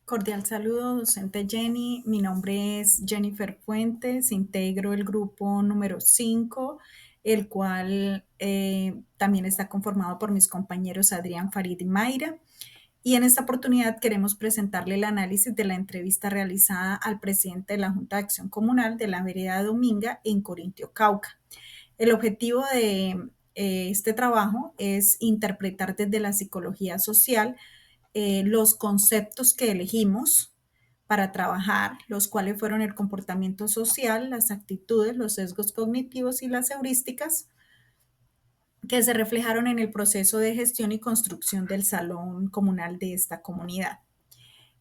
Cordial saludo, docente Jenny. Mi nombre es Jennifer Fuentes, integro el grupo número 5, el cual también está conformado por mis compañeros Adrián, Farid y Mayra. Y en esta oportunidad queremos presentarle el análisis de la entrevista realizada al presidente de la Junta de Acción Comunal de la Vereda Dominga en Corintio, Cauca. El objetivo de este trabajo es interpretar desde la psicología social los conceptos que elegimos para trabajar, los cuales fueron el comportamiento social, las actitudes, los sesgos cognitivos y las heurísticas que se reflejaron en el proceso de gestión y construcción del salón comunal de esta comunidad.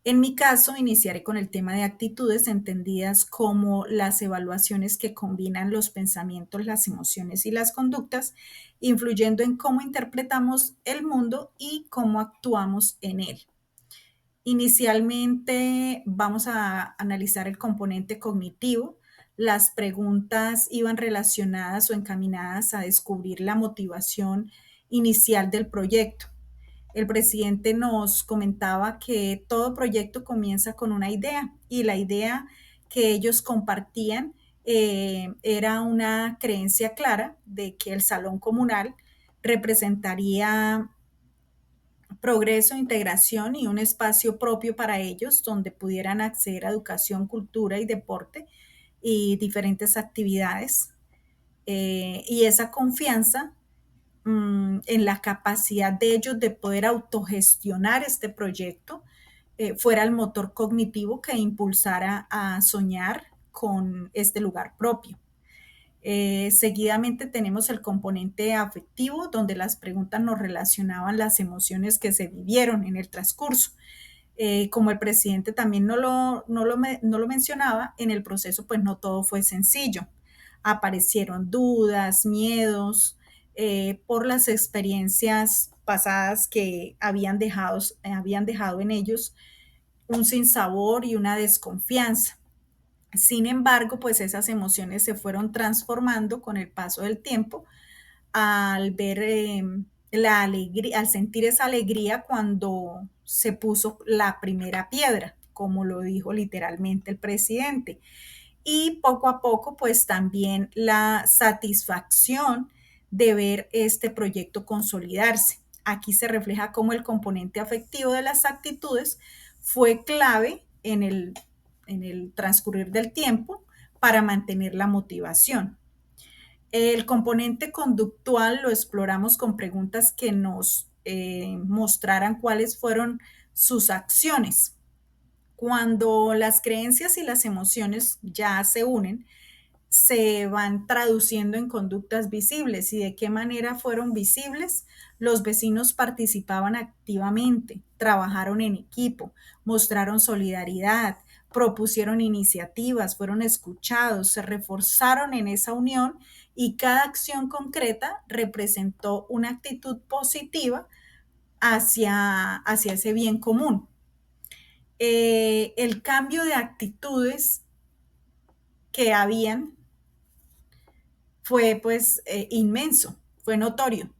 En mi caso, iniciaré con el tema de actitudes entendidas como las evaluaciones que combinan los pensamientos, las emociones y las conductas, influyendo en cómo interpretamos el mundo y cómo actuamos en él. Inicialmente vamos a analizar el componente cognitivo. Las preguntas iban relacionadas o encaminadas a descubrir la motivación inicial del proyecto. El presidente nos comentaba que todo proyecto comienza con una idea y la idea que ellos compartían era una creencia clara de que el salón comunal representaría progreso, integración y un espacio propio para ellos donde pudieran acceder a educación, cultura y deporte y diferentes actividades. Y esa confianza en la capacidad de ellos de poder autogestionar este proyecto fuera el motor cognitivo que impulsara a soñar con este lugar propio. Seguidamente tenemos el componente afectivo, donde las preguntas nos relacionaban las emociones que se vivieron en el transcurso. Como el presidente también no lo mencionaba, en el proceso pues no todo fue sencillo. Aparecieron dudas, miedos por las experiencias pasadas que habían dejado en ellos un sinsabor y una desconfianza. Sin embargo, pues esas emociones se fueron transformando con el paso del tiempo al ver la alegría, al sentir esa alegría cuando se puso la primera piedra, como lo dijo literalmente el presidente. Y poco a poco, pues también la satisfacción de ver este proyecto consolidarse. Aquí se refleja cómo el componente afectivo de las actitudes fue clave en el transcurrir del tiempo para mantener la motivación. El componente conductual lo exploramos con preguntas que nos mostraran cuáles fueron sus acciones. Cuando las creencias y las emociones ya se unen, se van traduciendo en conductas visibles. ¿Y de qué manera fueron visibles? Los vecinos participaban activamente, trabajaron en equipo, mostraron solidaridad, propusieron iniciativas, fueron escuchados, se reforzaron en esa unión y cada acción concreta representó una actitud positiva hacia ese bien común. El cambio de actitudes que habían fue pues inmenso, fue notorio.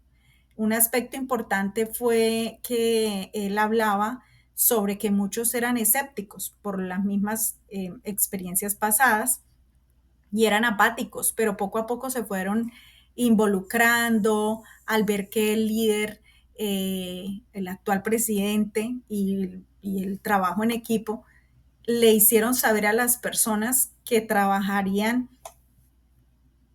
Un aspecto importante fue que él hablaba sobre que muchos eran escépticos por las mismas experiencias pasadas y eran apáticos, pero poco a poco se fueron involucrando al ver que el líder, el actual presidente y el trabajo en equipo le hicieron saber a las personas que trabajarían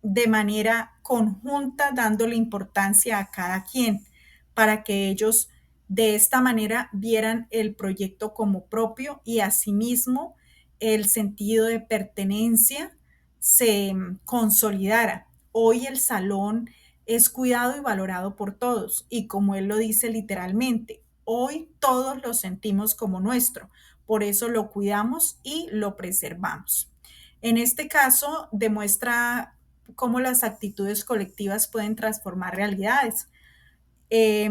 de manera conjunta, dándole importancia a cada quien, para que ellos de esta manera vieran el proyecto como propio y asimismo el sentido de pertenencia se consolidara. Hoy el salón es cuidado y valorado por todos y como él lo dice literalmente, hoy todos lo sentimos como nuestro, por eso lo cuidamos y lo preservamos. En este caso demuestra cómo las actitudes colectivas pueden transformar realidades. Eh,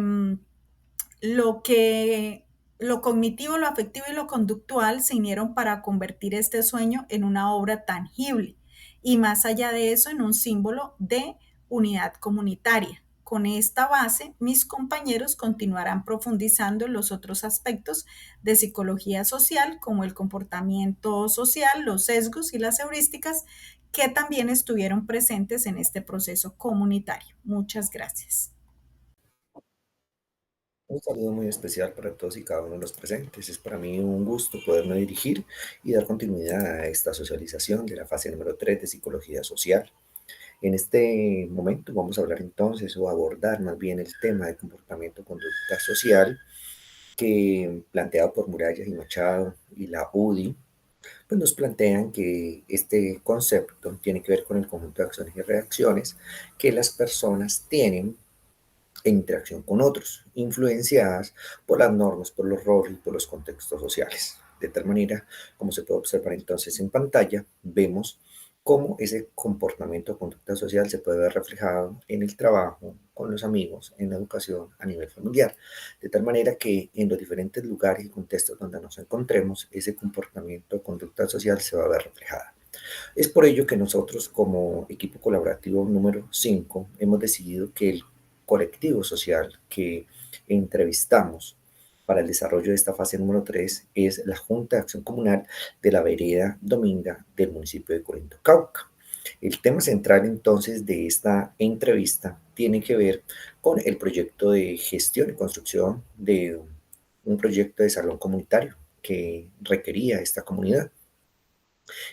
lo que lo cognitivo, lo afectivo y lo conductual se unieron para convertir este sueño en una obra tangible y más allá de eso en un símbolo de unidad comunitaria, con esta base, mis compañeros continuarán profundizando en los otros aspectos de psicología social, como el comportamiento social, los sesgos y las heurísticas, que también estuvieron presentes en este proceso comunitario. Muchas gracias. Un saludo muy especial para todos y cada uno de los presentes. Es para mí un gusto poderme dirigir y dar continuidad a esta socialización de la fase número 3 de psicología social. En este momento vamos a hablar entonces o abordar más bien el tema de comportamiento conducta social que planteado por Murallas y Machado y la UDI, pues nos plantean que este concepto tiene que ver con el conjunto de acciones y reacciones que las personas tienen en interacción con otros, influenciadas por las normas, por los roles y por los contextos sociales. De tal manera, como se puede observar entonces en pantalla, vemos cómo ese comportamiento o conducta social se puede ver reflejado en el trabajo, con los amigos, en la educación a nivel familiar. De tal manera que en los diferentes lugares y contextos donde nos encontremos, ese comportamiento o conducta social se va a ver reflejada. Es por ello que nosotros como equipo colaborativo número 5 hemos decidido que el colectivo social que entrevistamos para el desarrollo de esta fase número 3 es la Junta de Acción Comunal de la Vereda Dominga del municipio de Corinto, Cauca. El tema central entonces de esta entrevista tiene que ver con el proyecto de gestión y construcción de un proyecto de salón comunitario que requería esta comunidad.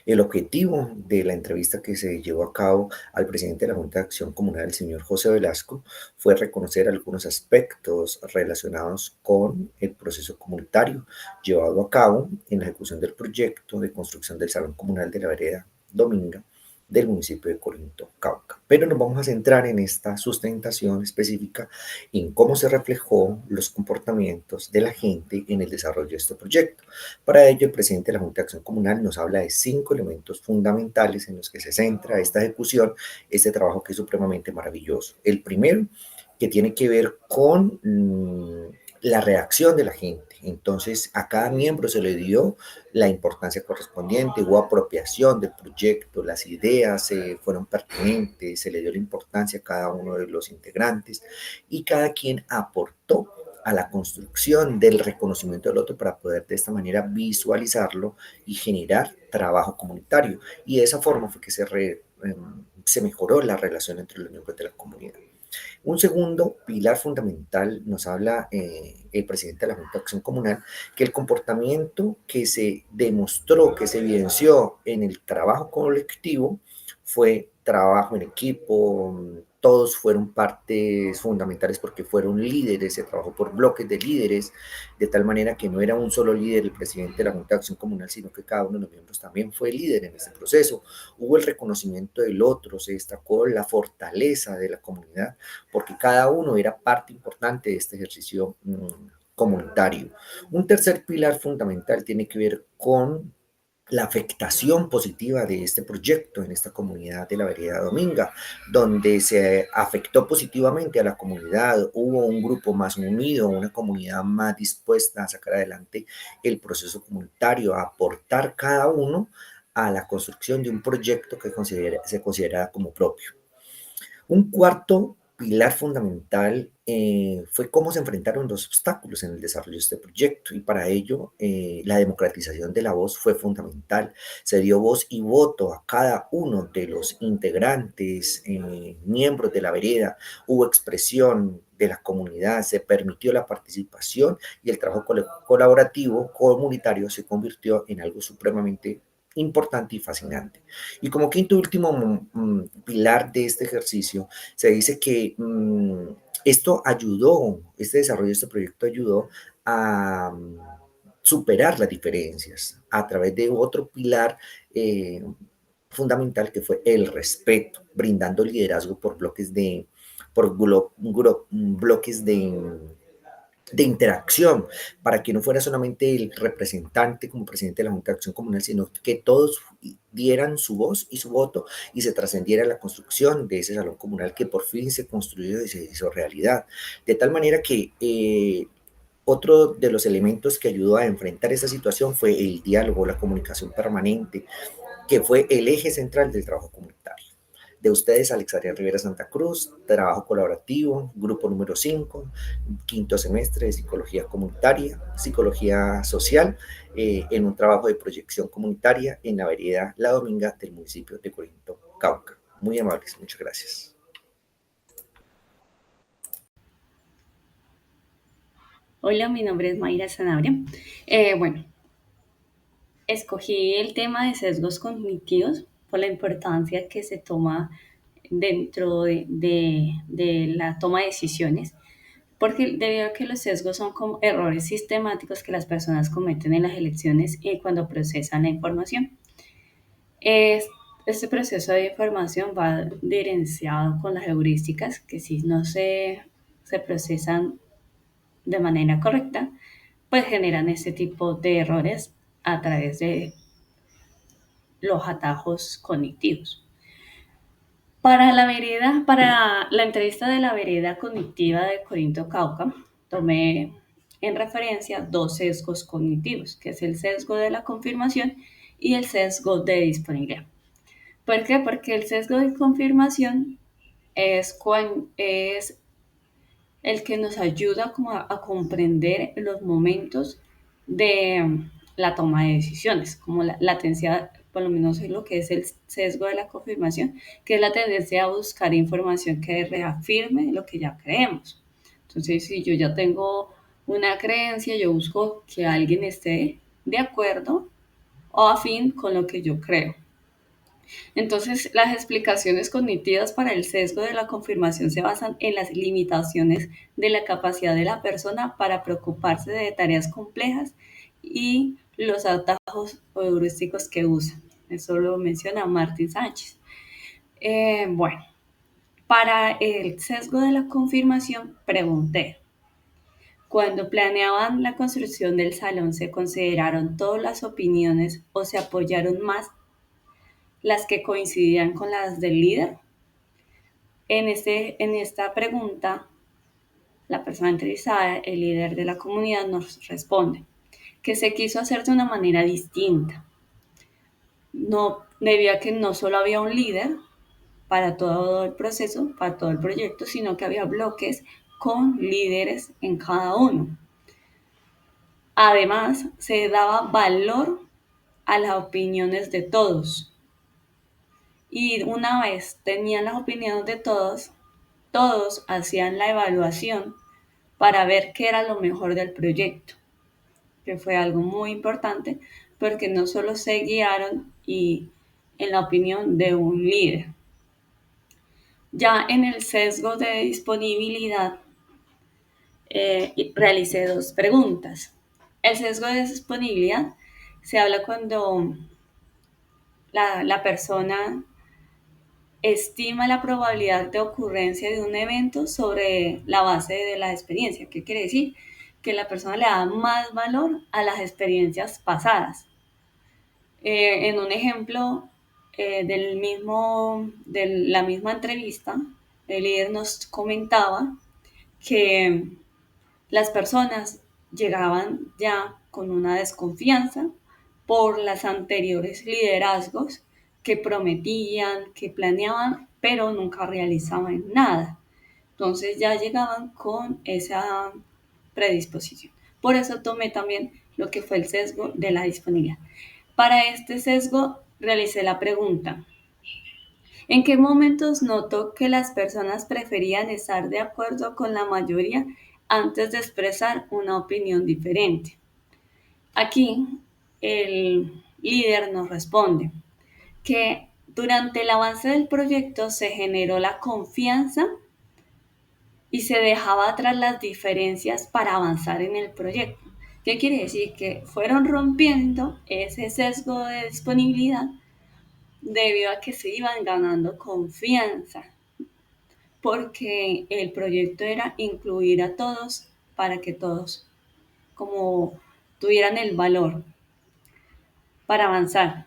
El objetivo de la entrevista que se llevó a cabo al presidente de la Junta de Acción Comunal, el señor José Velasco, fue reconocer algunos aspectos relacionados con el proceso comunitario llevado a cabo en la ejecución del proyecto de construcción del Salón Comunal de la Vereda Dominga del municipio de Corinto, Cauca. Pero nos vamos a centrar en esta sustentación específica en cómo se reflejó los comportamientos de la gente en el desarrollo de este proyecto. Para ello, el presidente de la Junta de Acción Comunal nos habla de 5 elementos fundamentales en los que se centra esta ejecución, este trabajo que es supremamente maravilloso. El primero, que tiene que ver con la reacción de la gente. Entonces, a cada miembro se le dio la importancia correspondiente, hubo apropiación del proyecto, las ideas fueron pertinentes, se le dio la importancia a cada uno de los integrantes y cada quien aportó a la construcción del reconocimiento del otro para poder de esta manera visualizarlo y generar trabajo comunitario. Y de esa forma fue que se mejoró la relación entre los miembros de la comunidad. Un segundo pilar fundamental nos habla el presidente de la Junta de Acción Comunal, que el comportamiento que se demostró, que se evidenció en el trabajo colectivo, fue trabajo en equipo, todos fueron partes fundamentales porque fueron líderes, se trabajó por bloques de líderes, de tal manera que no era un solo líder el presidente de la Junta de Acción Comunal, sino que cada uno de los miembros también fue líder en este proceso. Hubo el reconocimiento del otro, se destacó la fortaleza de la comunidad, porque cada uno era parte importante de este ejercicio comunitario. Un tercer pilar fundamental tiene que ver con la afectación positiva de este proyecto en esta comunidad de la Vereda Dominga, donde se afectó positivamente a la comunidad, hubo un grupo más unido, una comunidad más dispuesta a sacar adelante el proceso comunitario, a aportar cada uno a la construcción de un proyecto que se considera como propio. Un cuarto pilar fundamental fue cómo se enfrentaron los obstáculos en el desarrollo de este proyecto y para ello la democratización de la voz fue fundamental. Se dio voz y voto a cada uno de los integrantes, miembros de la vereda, hubo expresión de la comunidad, se permitió la participación y el trabajo colaborativo comunitario se convirtió en algo supremamente importante y fascinante. Y como quinto y último pilar de este ejercicio, se dice que esto ayudó, este desarrollo de este proyecto ayudó a superar las diferencias a través de otro pilar fundamental que fue el respeto, brindando liderazgo por bloques bloques de interacción, para que no fuera solamente el representante como presidente de la Junta de Acción Comunal, sino que todos dieran su voz y su voto y se trascendiera la construcción de ese salón comunal que por fin se construyó y se hizo realidad. De tal manera que otro de los elementos que ayudó a enfrentar esa situación fue el diálogo, la comunicación permanente, que fue el eje central del trabajo comunitario. De ustedes, Alexandria Rivera Santa Cruz, trabajo colaborativo, grupo número 5, quinto semestre de psicología comunitaria, psicología social, en un trabajo de proyección comunitaria en la vereda La Dominga del municipio de Corinto, Cauca. Muy amables, muchas gracias. Hola, mi nombre es Mayra Sanabria. Bueno, escogí el tema de sesgos cognitivos por la importancia que se toma dentro de la toma de decisiones, porque debido a que los sesgos son como errores sistemáticos que las personas cometen en las elecciones y cuando procesan la información. Es- este proceso de información va diferenciado con las heurísticas, que si no se procesan de manera correcta, pues generan este tipo de errores a través de los atajos cognitivos. Para la entrevista de la vereda cognitiva de Corinto Cauca, tomé en referencia dos sesgos cognitivos, que es el sesgo de la confirmación y el sesgo de disponibilidad. ¿Por qué? Porque el sesgo de confirmación es el que nos ayuda como a comprender los momentos de la toma de decisiones, como la tendencia, por lo menos es lo que es el sesgo de la confirmación, que es la tendencia a buscar información que reafirme lo que ya creemos. Entonces, si yo ya tengo una creencia, yo busco que alguien esté de acuerdo o afín con lo que yo creo. Entonces, las explicaciones cognitivas para el sesgo de la confirmación se basan en las limitaciones de la capacidad de la persona para preocuparse de tareas complejas y los atajos heurísticos que usa. Eso lo menciona Martín Sánchez. Bueno, para el sesgo de la confirmación, pregunté, cuando planeaban la construcción del salón, ¿se consideraron todas las opiniones o se apoyaron más las que coincidían con las del líder? En esta pregunta, la persona entrevistada, el líder de la comunidad, nos responde que se quiso hacer de una manera distinta. No, debido a que no solo había un líder para todo el proceso, para todo el proyecto, sino que había bloques con líderes en cada uno. Además, se daba valor a las opiniones de todos. Y una vez tenían las opiniones de todos, todos hacían la evaluación para ver qué era lo mejor del proyecto, que fue algo muy importante porque no solo se guiaron en la opinión de un líder. Ya en el sesgo de disponibilidad realicé dos preguntas. El sesgo de disponibilidad se habla cuando la persona estima la probabilidad de ocurrencia de un evento sobre la base de la experiencia. ¿Qué quiere decir? Que la persona le da más valor a las experiencias pasadas. En un ejemplo de la misma entrevista, el líder nos comentaba que las personas llegaban ya con una desconfianza por los anteriores liderazgos que prometían, que planeaban, pero nunca realizaban nada. Entonces ya llegaban con esa predisposición. Por eso tomé también lo que fue el sesgo de la disponibilidad. Para este sesgo realicé la pregunta: ¿en qué momentos notó que las personas preferían estar de acuerdo con la mayoría antes de expresar una opinión diferente? Aquí el líder nos responde que durante el avance del proyecto se generó la confianza y se dejaba atrás las diferencias para avanzar en el proyecto. ¿Qué quiere decir? Que fueron rompiendo ese sesgo de disponibilidad debido a que se iban ganando confianza, porque el proyecto era incluir a todos para que todos como tuvieran el valor para avanzar.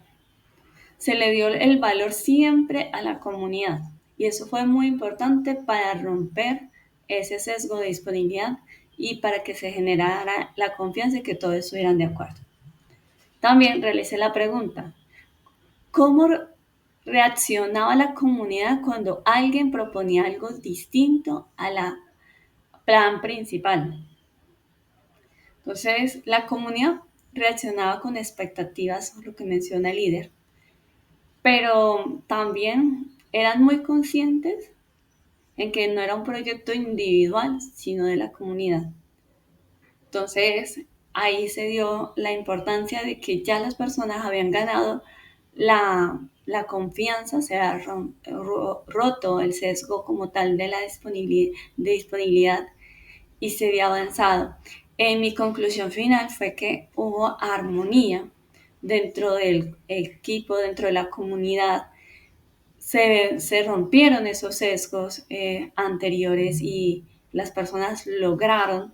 Se le dio el valor siempre a la comunidad y eso fue muy importante para romper ese sesgo de disponibilidad y para que se generara la confianza y que todos estuvieran de acuerdo. También realicé la pregunta: ¿cómo reaccionaba la comunidad cuando alguien proponía algo distinto a la plan principal. Entonces, la comunidad reaccionaba con expectativas, lo que menciona el líder, pero también eran muy conscientes en que no era un proyecto individual, sino de la comunidad. Entonces, ahí se dio la importancia de que ya las personas habían ganado la confianza, se ha roto el sesgo como tal de la disponibilidad y se había avanzado. Mi conclusión final fue que hubo armonía dentro del equipo, dentro de la comunidad. Se rompieron esos sesgos anteriores y las personas lograron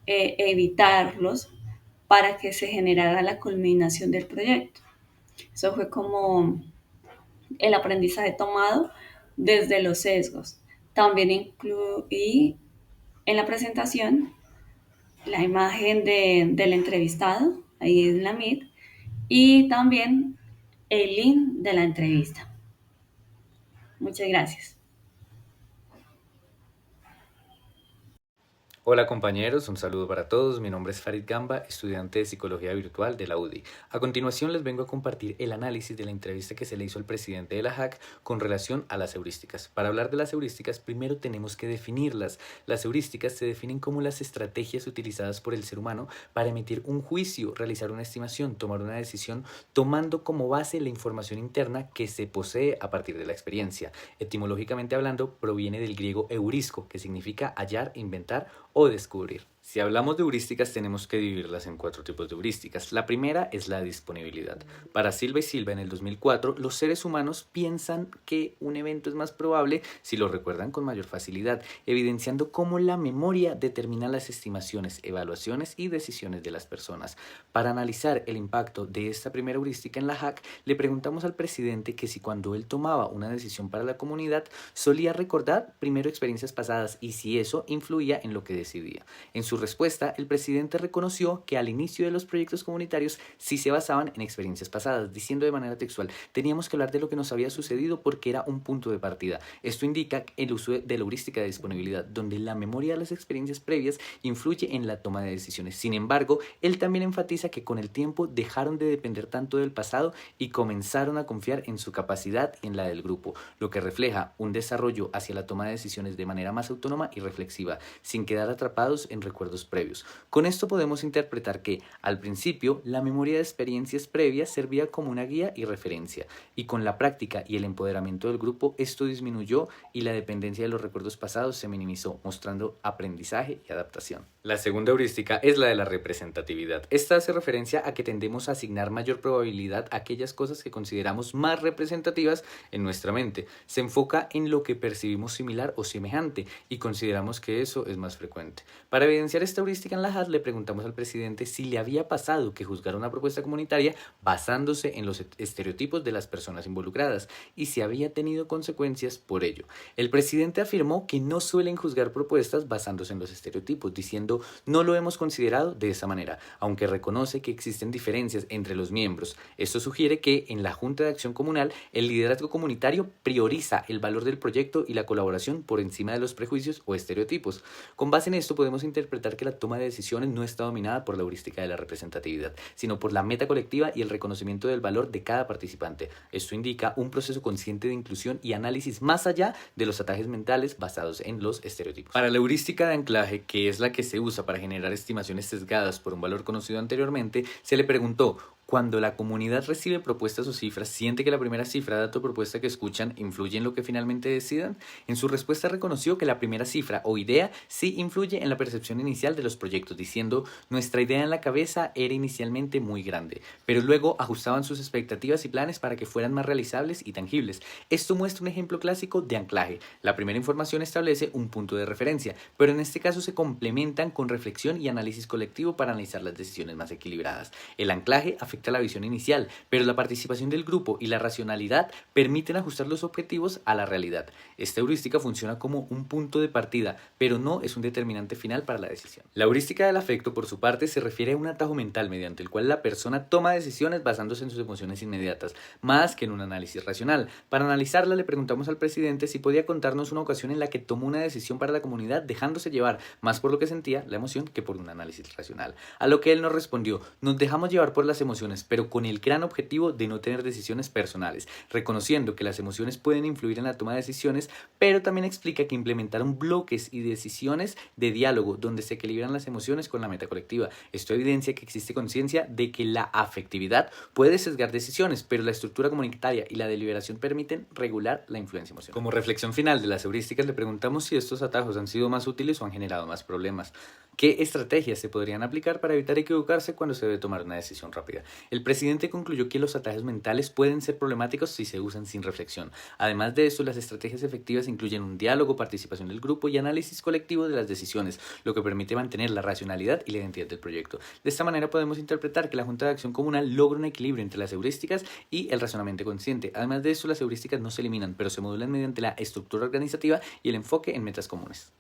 evitarlos para que se generara la culminación del proyecto. Eso fue como el aprendizaje tomado desde los sesgos. También incluí en la presentación la imagen del entrevistado, ahí en la Meet, y también el link de la entrevista. Muchas gracias. Hola compañeros, un saludo para todos. Mi nombre es Farid Gamba, estudiante de Psicología Virtual de la UDI. A continuación les vengo a compartir el análisis de la entrevista que se le hizo al presidente de la JAC con relación a las heurísticas. Para hablar de las heurísticas, primero tenemos que definirlas. Las heurísticas se definen como las estrategias utilizadas por el ser humano para emitir un juicio, realizar una estimación, tomar una decisión, tomando como base la información interna que se posee a partir de la experiencia. Etimológicamente hablando, proviene del griego eurisco, que significa hallar, inventar o descubrir. Si hablamos de heurísticas, tenemos que dividirlas en 4 tipos de heurísticas. La primera es la disponibilidad. Para Silva y Silva en el 2004, los seres humanos piensan que un evento es más probable si lo recuerdan con mayor facilidad, evidenciando cómo la memoria determina las estimaciones, evaluaciones y decisiones de las personas. Para analizar el impacto de esta primera heurística en la JAC, le preguntamos al presidente que si cuando él tomaba una decisión para la comunidad, solía recordar primero experiencias pasadas y si eso influía en lo que decidía. En su respuesta, el presidente reconoció que al inicio de los proyectos comunitarios sí se basaban en experiencias pasadas, diciendo de manera textual: teníamos que hablar de lo que nos había sucedido porque era un punto de partida. Esto indica el uso de la heurística de disponibilidad, donde la memoria de las experiencias previas influye en la toma de decisiones. Sin embargo, él también enfatiza que con el tiempo dejaron de depender tanto del pasado y comenzaron a confiar en su capacidad y en la del grupo, lo que refleja un desarrollo hacia la toma de decisiones de manera más autónoma y reflexiva, sin quedar atrapados en recuerdos previos. Con esto podemos interpretar que, al principio, la memoria de experiencias previas servía como una guía y referencia, y con la práctica y el empoderamiento del grupo, esto disminuyó y la dependencia de los recuerdos pasados se minimizó, mostrando aprendizaje y adaptación. La segunda heurística es la de la representatividad. Esta hace referencia a que tendemos a asignar mayor probabilidad a aquellas cosas que consideramos más representativas en nuestra mente. Se enfoca en lo que percibimos similar o semejante y consideramos que eso es más frecuente. Para evidenciar esta heurística en la JAD, le preguntamos al presidente si le había pasado que juzgara una propuesta comunitaria basándose en los estereotipos de las personas involucradas y si había tenido consecuencias por ello. El presidente afirmó que no suelen juzgar propuestas basándose en los estereotipos, diciendo: no lo hemos considerado de esa manera, aunque reconoce que existen diferencias entre los miembros. Esto sugiere que en la Junta de Acción Comunal el liderazgo comunitario prioriza el valor del proyecto y la colaboración por encima de los prejuicios o estereotipos. Con base en esto podemos interpretar que la toma de decisiones no está dominada por la heurística de la representatividad, sino por la meta colectiva y el reconocimiento del valor de cada participante. Esto indica un proceso consciente de inclusión y análisis más allá de los atajes mentales basados en los estereotipos. Para la heurística de anclaje, que es la que se usa para generar estimaciones sesgadas por un valor conocido anteriormente, se le preguntó: cuando la comunidad recibe propuestas o cifras, ¿siente que la primera cifra, dato o propuesta que escuchan influye en lo que finalmente decidan? En su respuesta reconoció que la primera cifra o idea sí influye en la percepción inicial de los proyectos, diciendo: nuestra idea en la cabeza era inicialmente muy grande, pero luego ajustaban sus expectativas y planes para que fueran más realizables y tangibles. Esto muestra un ejemplo clásico de anclaje. La primera información establece un punto de referencia, pero en este caso se complementan con reflexión y análisis colectivo para analizar las decisiones más equilibradas. El anclaje afecta afecta la visión inicial, pero la participación del grupo y la racionalidad permiten ajustar los objetivos a la realidad. Esta heurística funciona como un punto de partida, pero no es un determinante final para la decisión. La heurística del afecto, por su parte, se refiere a un atajo mental mediante el cual la persona toma decisiones basándose en sus emociones inmediatas, más que en un análisis racional. Para analizarla, le preguntamos al presidente si podía contarnos una ocasión en la que tomó una decisión para la comunidad dejándose llevar más por lo que sentía, la emoción, que por un análisis racional. A lo que él nos respondió: nos dejamos llevar por las emociones, pero con el gran objetivo de no tener decisiones personales, reconociendo que las emociones pueden influir en la toma de decisiones, pero también explica que implementaron bloques y decisiones de diálogo donde se equilibran las emociones con la meta colectiva. Esto evidencia que existe conciencia de que la afectividad puede sesgar decisiones, pero la estructura comunitaria y la deliberación permiten regular la influencia emocional. Como reflexión final de las heurísticas, le preguntamos si estos atajos han sido más útiles o han generado más problemas. ¿Qué estrategias se podrían aplicar para evitar equivocarse cuando se debe tomar una decisión rápida? El presidente concluyó que los atajos mentales pueden ser problemáticos si se usan sin reflexión. Además de eso, las estrategias efectivas incluyen un diálogo, participación del grupo y análisis colectivo de las decisiones, lo que permite mantener la racionalidad y la identidad del proyecto. De esta manera podemos interpretar que la Junta de Acción Comunal logra un equilibrio entre las heurísticas y el razonamiento consciente. Además de eso, las heurísticas no se eliminan, pero se modulan mediante la estructura organizativa y el enfoque en metas comunes.